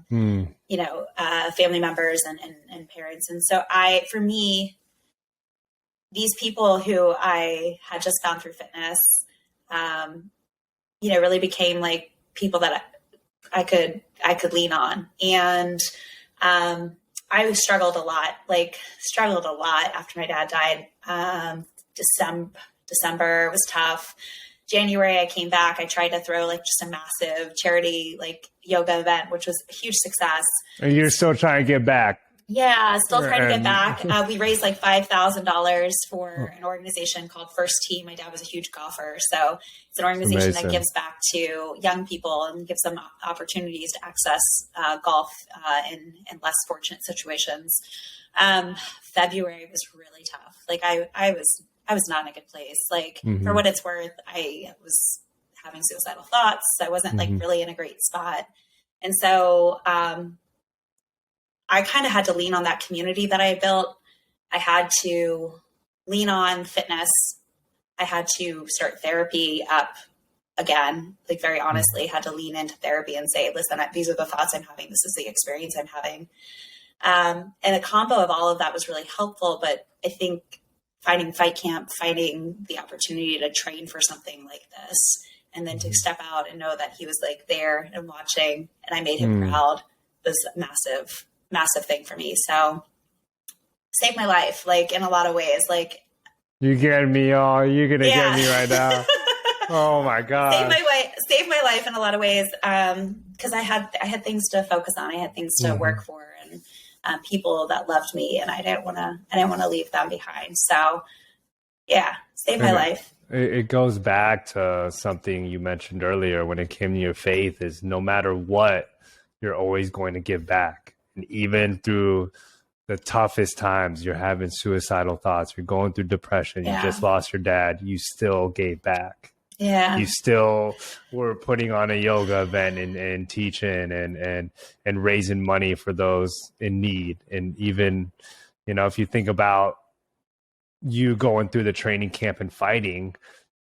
family members and parents. And so for me, these people who I had just found through fitness, really became like people that I could lean on. And, I struggled a lot after my dad died. December was tough. January, I came back. I tried to throw like just a massive charity, like yoga event, which was a huge success. And you're still trying to get back. Yeah, still trying to get back. We raised like $5,000 for an organization called First Tee. My dad was a huge golfer. So it's an organization that gives back to young people and gives them opportunities to access golf in less fortunate situations. February was really tough. Like I was not in a good place. Like for what it's worth, I was having suicidal thoughts. I wasn't like really in a great spot. And so, I kind of had to lean on that community that I had built. I had to lean on fitness. I had to start therapy up again, like very honestly, had to lean into therapy and say, listen, these are the thoughts I'm having. This is the experience I'm having. And a combo of all of that was really helpful. But I think finding Fight Camp, finding the opportunity to train for something like this, and then to step out and know that he was like there and watching, and I made him proud, was a massive thing for me. So saved my life, like in a lot of ways. Like you're getting me all, you're going to get me right now. Oh my God. Saved my life in a lot of ways. Cause I had things to focus on. I had things to work for, and people that loved me, and I didn't want to leave them behind. So yeah, saved my life. It goes back to something you mentioned earlier when it came to your faith, is no matter what, you're always going to give back. And even through the toughest times, you're having suicidal thoughts, you're going through depression, you just lost your dad, you still gave back. Yeah. You still were putting on a yoga event and teaching and raising money for those in need. And even, if you think about you going through the training camp and fighting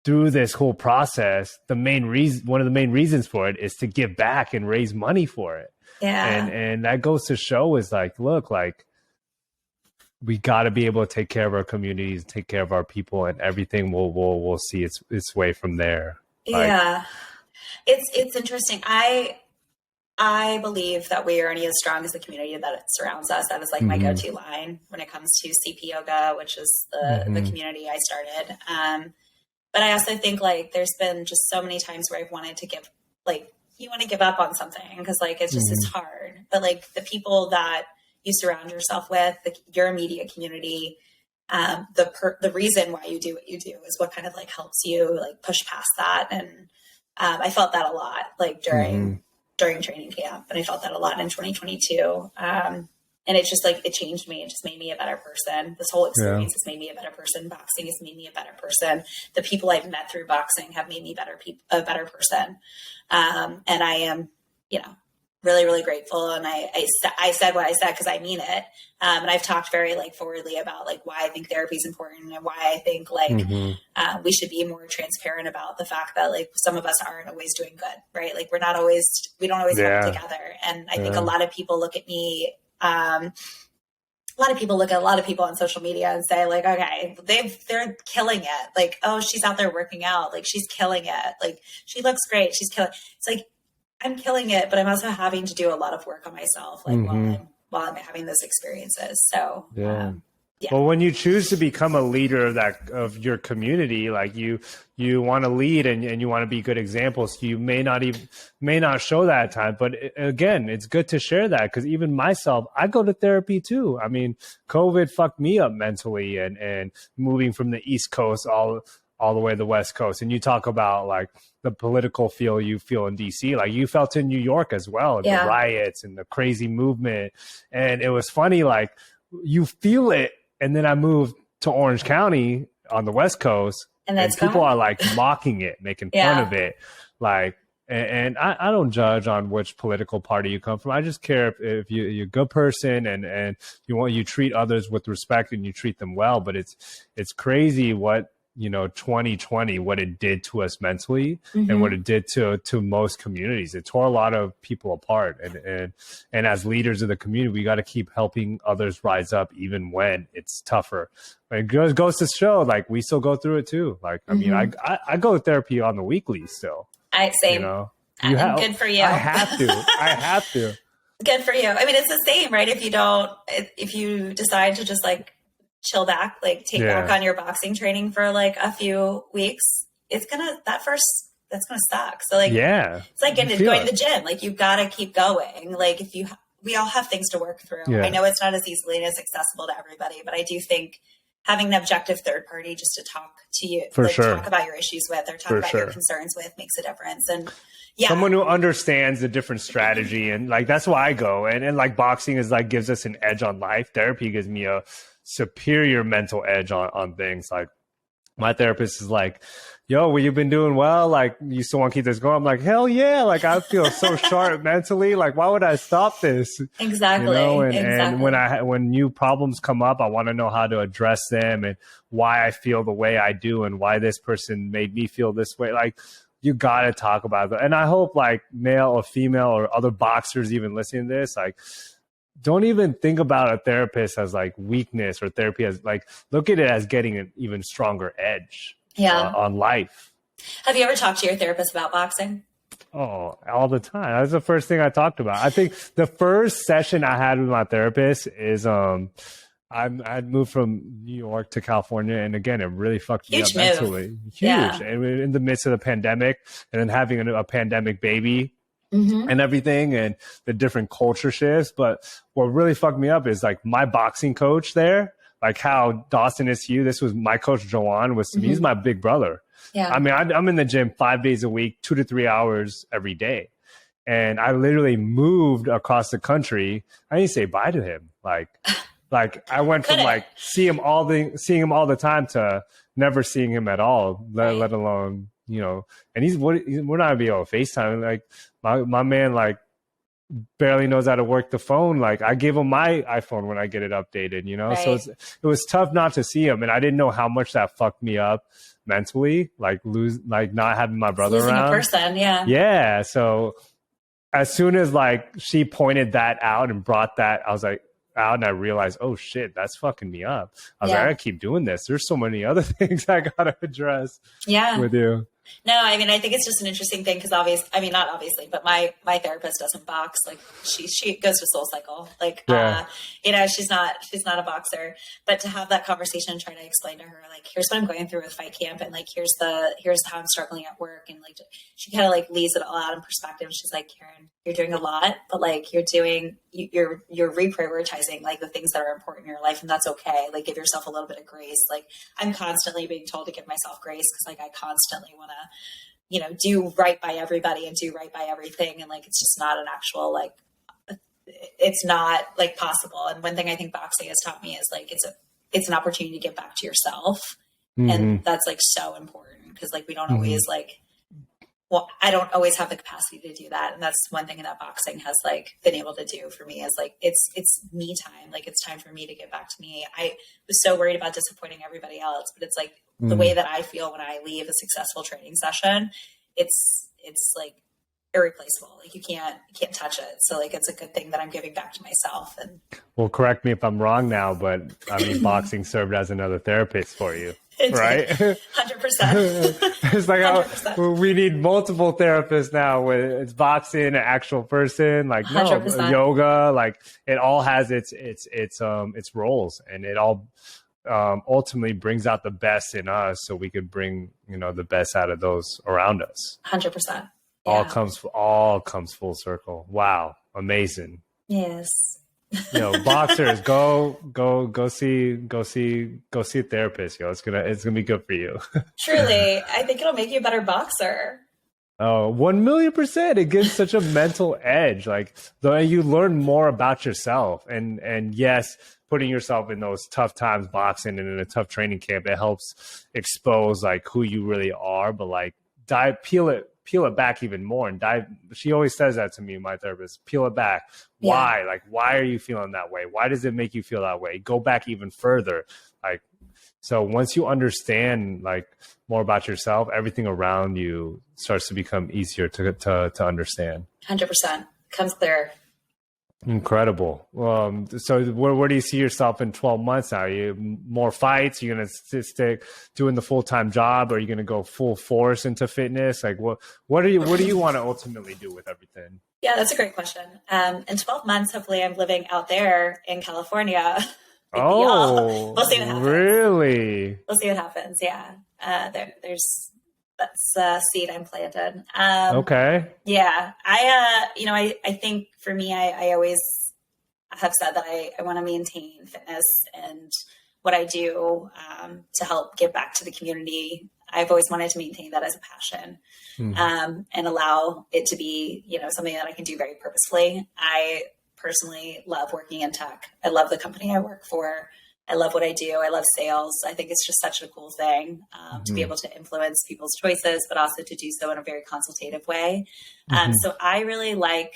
through this whole process, one of the main reasons for it is to give back and raise money for it. Yeah. And that goes to show is like, look, like we got to be able to take care of our communities, take care of our people, and everything will see its way from there. Yeah. It's interesting. I believe that we are only as strong as the community that surrounds us. That is like my go-to line when it comes to CP Yoga, which is the community I started. But I also think like there's been just so many times where I've wanted to give, like, you want to give up on something because like it's just it's hard. But like the people that you surround yourself with, your immediate community, the reason why you do what you do is what kind of like helps you like push past that. And I felt that a lot like during training camp, and I felt that a lot in 2022. And it's just like, it changed me. It just made me a better person. This whole experience has made me a better person. Boxing has made me a better person. The people I've met through boxing have made me a better person. And I am, really, really grateful. And I said what I said because I mean it. And I've talked very like forwardly about like why I think therapy is important and why I think like we should be more transparent about the fact that like some of us aren't always doing good, right? Like we don't always have it together. And I think a lot of people look at me. A lot of people look at a lot of people on social media and say like, okay, they're killing it. Like, oh, she's out there working out. Like she's killing it. Like she looks great. She's killing. It's like, I'm killing it, but I'm also having to do a lot of work on myself, like while I'm having those experiences. So, Well, when you choose to become a leader of your community, like you want to lead and you want to be good examples. You may not show that at times, but again, it's good to share that because even myself, I go to therapy too. I mean, COVID fucked me up mentally and moving from the East Coast all the way to the West Coast. And you talk about like the political feel you feel in DC, like you felt in New York as well, the riots and the crazy movement. And it was funny, like you feel it. And then I moved to Orange County on the West Coast, and people are like mocking it, making fun of it. Like, and I don't judge on which political party you come from. I just care if you're a good person and you treat others with respect and you treat them well. But it's crazy what 2020, what it did to us mentally and what it did to most communities. It tore a lot of people apart. And as leaders of the community, we got to keep helping others rise up even when it's tougher. It goes to show, like, we still go through it too. Like, I mean, I go to therapy on the weekly still. Same. Good for you. I have to. Good for you. I mean, it's the same, right? If you decide to just like chill back, like take back on your boxing training for like a few weeks, that's gonna suck. So like, it's like going to the gym. Like you've got to keep going. Like we all have things to work through. I know it's not as easily and as accessible to everybody, but I do think having an objective third party just to talk to you, talk about your issues with, or talk about your concerns with, makes a difference. And someone who understands the different strategy, and like that's why I go. And like boxing is like gives us an edge on life. Therapy gives me a superior mental edge on things. Like my therapist is like, yo, well, you've been doing well, like you still want to keep this going? I'm like, hell yeah, like I feel so sharp mentally, like why would I stop this? Exactly. And when new problems come up, I want to know how to address them and why I feel the way I do and why this person made me feel this way. Like you got to talk about that. And I hope like male or female or other boxers even listening to this, like don't even think about a therapist as like weakness or therapy as like, look at it as getting an even stronger edge on life. Have you ever talked to your therapist about boxing? Oh, all the time. That's the first thing I talked about. I think the first session I had with my therapist is, I'd moved from New York to California. And again, it really fucked me up mentally. Huge. Yeah. And in the midst of the pandemic and then having a pandemic baby. And everything and the different culture shifts. But what really fucked me up is like my boxing coach there, like how Dawson is to you. This was my coach, Joanne, was to me. He's my big brother. Yeah. I mean, I'm in the gym 5 days a week, 2 to 3 hours every day. And I literally moved across the country. I didn't say bye to him. Like I went from like seeing him all the time to never seeing him at all, let alone, and we're not gonna be able to FaceTime. Like my man, like barely knows how to work the phone. Like I give him my iPhone when I get it updated, so it was tough not to see him. And I didn't know how much that fucked me up mentally, like not having my brother losing around. A person, yeah. Yeah. So as soon as like she pointed that out and brought that, I was like, out and I realized, oh shit, that's fucking me up. I was like, I gotta keep doing this. There's so many other things I gotta address with you. No, I mean, I think it's just an interesting thing because not obviously, but my therapist doesn't box. Like she goes to Soul Cycle. Like, she's not a boxer, but to have that conversation and try to explain to her, like, here's what I'm going through with fight camp. And like, here's how I'm struggling at work. And like, she kind of like leaves it all out in perspective. She's like, Caren, you're doing a lot, but like you're reprioritizing like the things that are important in your life. And that's okay. Like give yourself a little bit of grace. Like I'm constantly being told to give myself grace because like I constantly want to, do right by everybody and do right by everything. And like, it's just not an actual, like, it's not like possible. And one thing I think boxing has taught me is like, it's an opportunity to give back to yourself. Mm-hmm. And that's like so important because like, we don't always like, I don't always have the capacity to do that. And that's one thing that boxing has like been able to do for me is like, it's me time. Like it's time for me to get back to me. I was so worried about disappointing everybody else, but it's like the way that I feel when I leave a successful training session, it's like irreplaceable. Like you can't touch it. So like, it's a good thing that I'm giving back to myself. And well, correct me if I'm wrong now, but I mean, boxing served as another therapist for you. Right? 100%. It's like we need multiple therapists now when it's boxing, an actual person, like 100%. Yoga, like it all has its roles and it all ultimately brings out the best in us so we could bring, the best out of those around us. 100%. All comes full circle. Wow. Amazing. Yes. Boxers, go see a therapist, It's gonna be good for you. Truly, I think it'll make you a better boxer. Oh, 1,000,000%. It gives such a mental edge. Like you learn more about yourself, and yes, putting yourself in those tough times, boxing and in a tough training camp, it helps expose like who you really are. But like peel it back even more and dive. She always says that to me, my therapist, peel it back. Why? Like, why are you feeling that way? Why does it make you feel that way? Go back even further. Like, so once you understand like more about yourself, everything around you starts to become easier to understand. 100% comes clear. Incredible. So where do you see yourself in 12 months now? Are you more fights? Are you going to stick doing the full-time job? Or are you going to go full force into fitness? Like what do you want to ultimately do with everything? Yeah, that's a great question. In 12 months, hopefully I'm living out there in California. Oh, we'll see what happens. Really? We'll see what happens. Yeah. That's a seed I'm planted. Okay. Yeah. I think for me, I always have said that I want to maintain fitness and what I do to help give back to the community. I've always wanted to maintain that as a passion and allow it to be, something that I can do very purposefully. I personally love working in tech. I love the company I work for. I love what I do. I love sales. I think it's just such a cool thing to be able to influence people's choices, but also to do so in a very consultative way. So I really like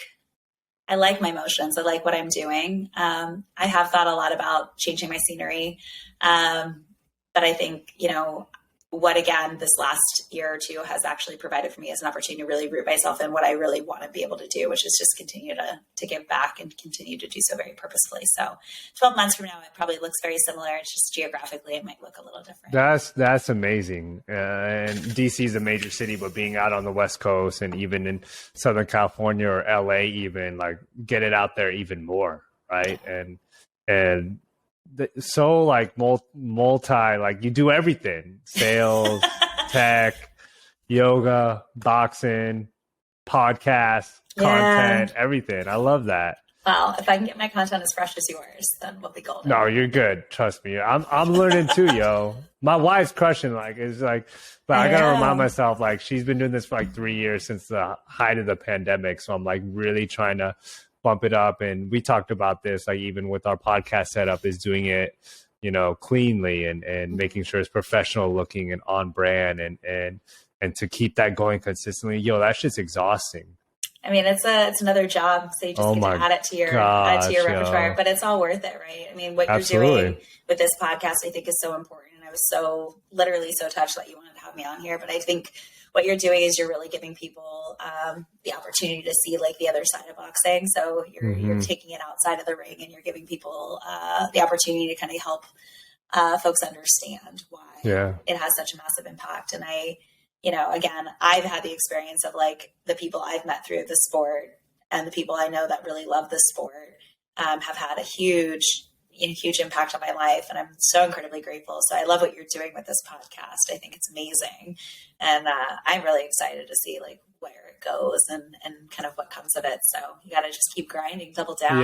my emotions. I like what I'm doing. I have thought a lot about changing my scenery. But I think, what again, this last year or two has actually provided for me as an opportunity to really root myself in what I really want to be able to do, which is just continue to give back and continue to do so very purposefully. So 12 months from now, it probably looks very similar. It's just geographically, it might look a little different. That's amazing. And DC is a major city, but being out on the West Coast and even in Southern California or LA, even like get it out there even more. Right. And so like multi, like you do everything, sales, tech, yoga, boxing, podcast, content, everything. I love that. Well, if I can get my content as fresh as yours, then we'll be golden. No, you're good. Trust me. I'm learning too, yo. My wife's crushing. Like, it's like, but I gotta remind myself, like, she's been doing this for like 3 years since the height of the pandemic. So I'm like really trying to bump it up. And we talked about this, like even with our podcast setup, is doing it, cleanly and making sure it's professional looking and on brand and to keep that going consistently. Yo, that shit's exhausting. I mean, it's another job. So you just get to add it to your repertoire, but it's all worth it, right? I mean, what you're doing with this podcast, I think is so important. And I was literally so touched that you wanted to have me on here. But I think what you're doing is you're really giving people the opportunity to see like the other side of boxing. So you're taking it outside of the ring, and you're giving people the opportunity to kind of help folks understand why it has such a massive impact. And again, I've had the experience of like the people I've met through the sport and the people I know that really love the sport have had a huge impact on my life. And I'm so incredibly grateful. So I love what you're doing with this podcast. I think it's amazing. And I'm really excited to see like where it goes and kind of what comes of it. So you got to just keep grinding, double down.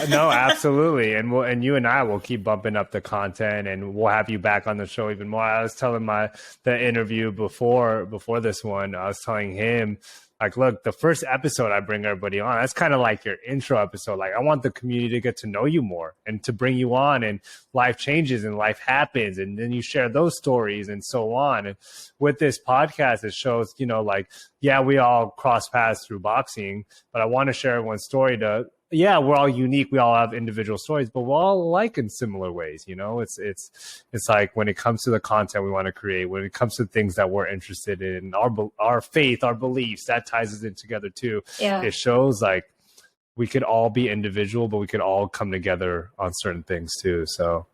No, absolutely. And you and I will keep bumping up the content, and we'll have you back on the show even more. I was telling the interview before this one, I was telling him, like, look, the first episode I bring everybody on, that's kind of like your intro episode. Like, I want the community to get to know you more and to bring you on, and life changes and life happens. And then you share those stories and so on. And with this podcast, it shows, we all cross paths through boxing, but I want to share everyone's story we're all unique. We all have individual stories, but we're all alike in similar ways. It's like when it comes to the content we want to create, when it comes to things that we're interested in, our faith, our beliefs, that ties us in together too. Yeah. It shows like we could all be individual, but we could all come together on certain things too. So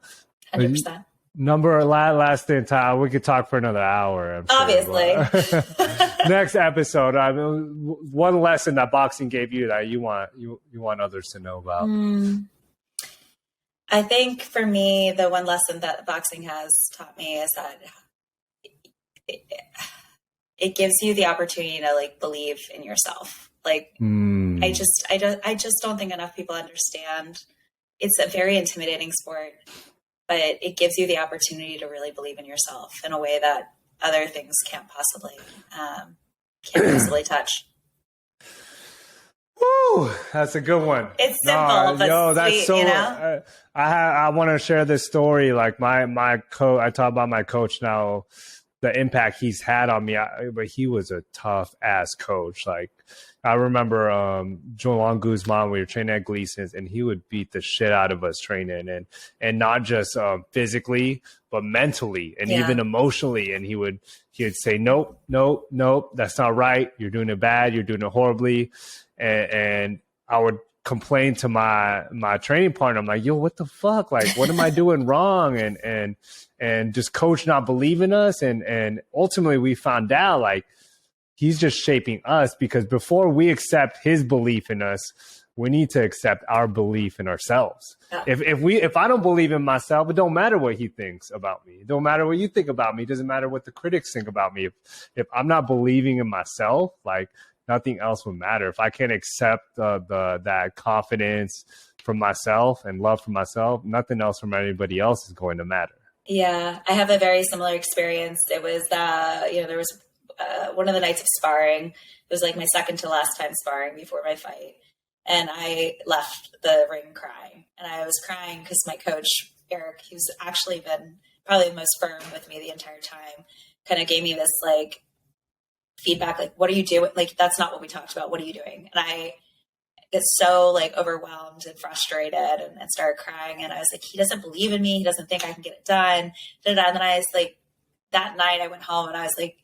100%. Last thing, Tyler, we could talk for another hour. I'm sure, obviously. Next episode, one lesson that boxing gave you that you want others to know about. I think for me, the one lesson that boxing has taught me is that it gives you the opportunity to like believe in yourself. Like I just don't think enough people understand. It's a very intimidating sport, but it gives you the opportunity to really believe in yourself in a way that other things can't possibly touch. Woo, that's a good one. It's simple, but that's sweet, so. I want to share this story. Like my coach, I talk about my coach now, the impact he's had on me. But he was a tough ass coach. Like I remember Joan Guzman, we were training at Gleason's, and he would beat the shit out of us training, and not just physically, but mentally and even emotionally. And he would say, nope, that's not right. You're doing it bad. You're doing it horribly. And I would complain to my training partner. I'm like, yo, what the fuck? Like, what am I doing wrong? And just coach not believing us. And ultimately we found out like he's just shaping us, because before we accept his belief in us, we need to accept our belief in ourselves. Yeah. If I don't believe in myself, it don't matter what he thinks about me. It don't matter what you think about me. It doesn't matter what the critics think about me. If I'm not believing in myself, like nothing else would matter. If I can't accept that confidence from myself and love for myself, nothing else from anybody else is going to matter. Yeah, I have a very similar experience. It was, there was one of the nights of sparring. It was like my second to last time sparring before my fight. And I left the ring crying. And I was crying because my coach, Eric, who's actually been probably the most firm with me the entire time, kind of gave me this like feedback, like, what are you doing? Like, that's not what we talked about. What are you doing? And I get so like overwhelmed and frustrated and started crying. And I was like, he doesn't believe in me. He doesn't think I can get it done. And then I was like, that night I went home and I was like,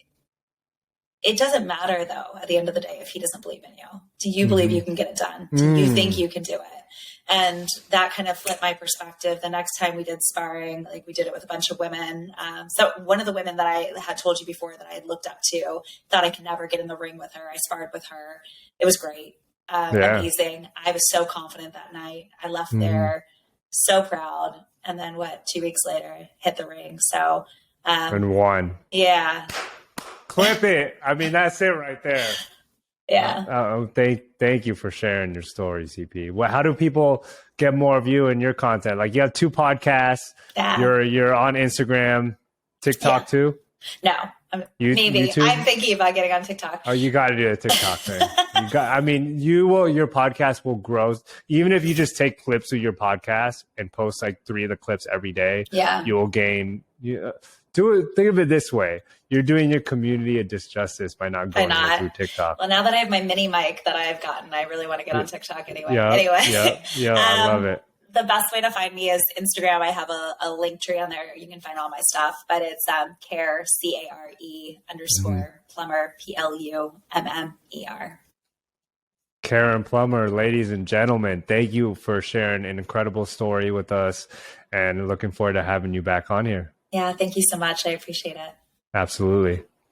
it doesn't matter though, at the end of the day, if he doesn't believe in you. Do you believe you can get it done? Do you think you can do it? And that kind of flipped my perspective. The next time we did sparring, like we did it with a bunch of women. So one of the women that I had told you before that I had looked up to, thought I could never get in the ring with her. I sparred with her. It was great. Amazing. I was so confident that night. I left there so proud. And then 2 weeks later, hit the ring. So, and won. Yeah. Clip it. I mean, that's it right there. Yeah. Thank you for sharing your story, CP. Well, how do people get more of you and your content? Like you have 2 podcasts. Yeah. You're on Instagram, TikTok too? No. Maybe. YouTube? I'm thinking about getting on TikTok. Oh, you got to do a TikTok thing. Your podcast will grow. Even if you just take clips of your podcast and post like 3 of the clips every day, you will gain. Think of it this way. You're doing your community a disjustice by not going through TikTok. Well, now that I have my mini mic that I've gotten, I really want to get on TikTok anyway. Yeah, I love it. the best way to find me is Instagram. I have a link tree on there. You can find all my stuff, but it's Care, __ Plummer, PLUMMER. Caren Plummer, ladies and gentlemen, thank you for sharing an incredible story with us, and looking forward to having you back on here. Yeah, thank you so much. I appreciate it. Absolutely.